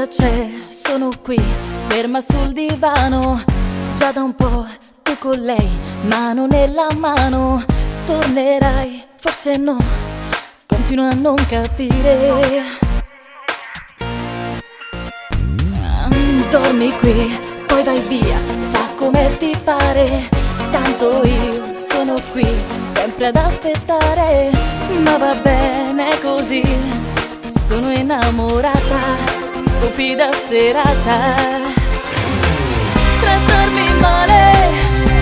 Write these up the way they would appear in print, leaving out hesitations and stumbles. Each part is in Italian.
Cosa c'è? Sono qui, ferma sul divano. Già da un po' tu con lei, mano nella mano. Tornerai, forse no, continuo a non capire. Dormi qui, poi vai via, fa come ti pare. Tanto io sono qui, sempre ad aspettare. Ma va bene così, sono innamorata, stupida serata. Trattarmi male,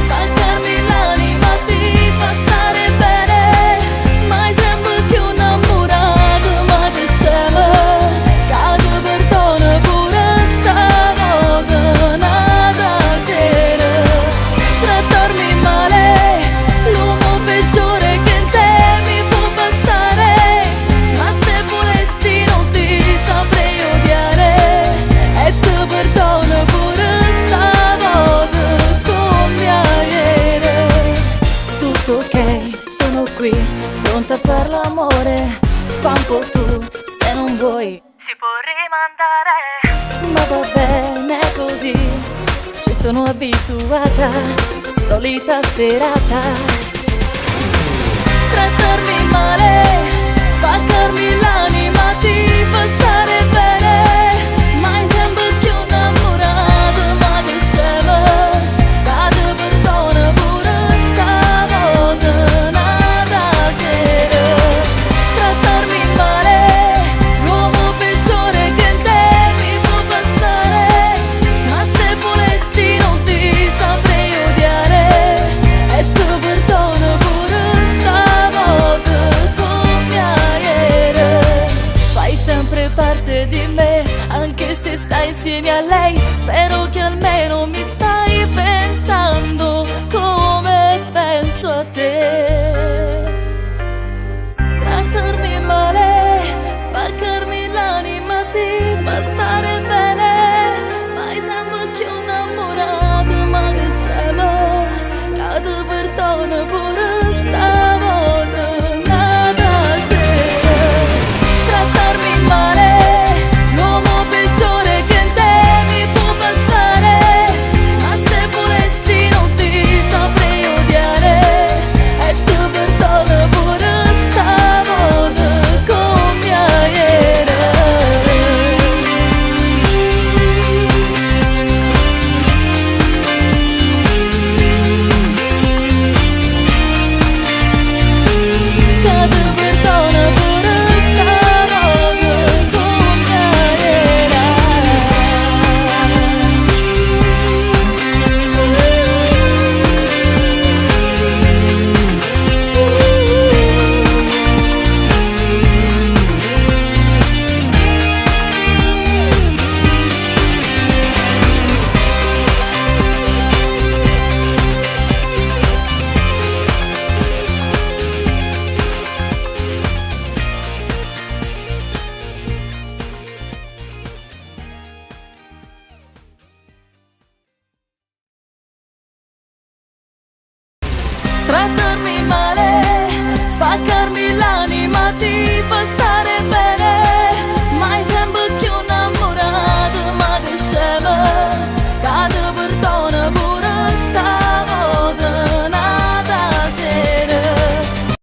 spaccarmi l'anima ti fa stare bene. Mai sembro più innamorato, ma che scemo. Cado perdono pure stavolta, nata sera. Trattarmi male, l'uomo peggiore che in te mi può bastare. Ma se volessi non ti saprei odiare. E tu perdono pure stavolta come ieri. Tutto ok, sono qui, pronta a far l'amore. Fa un po' tu, se non vuoi si può rimandare. ma va bene così, ci sono abituata, solita serata. Trattarmi male, spaccarmi l'anima ti fa stare bene. Mai sembro più innamorato, ma che scemo. Cado perdono pure stavolta, nata sera. Trattarmi male, l'uomo peggiore che in te mi può bastare. Ma se volessi non ti saprei odiare. E tu perdono pure stavolta come ieri. Fai sempre parte di me, anche se stai insieme a lei. Spero che almeno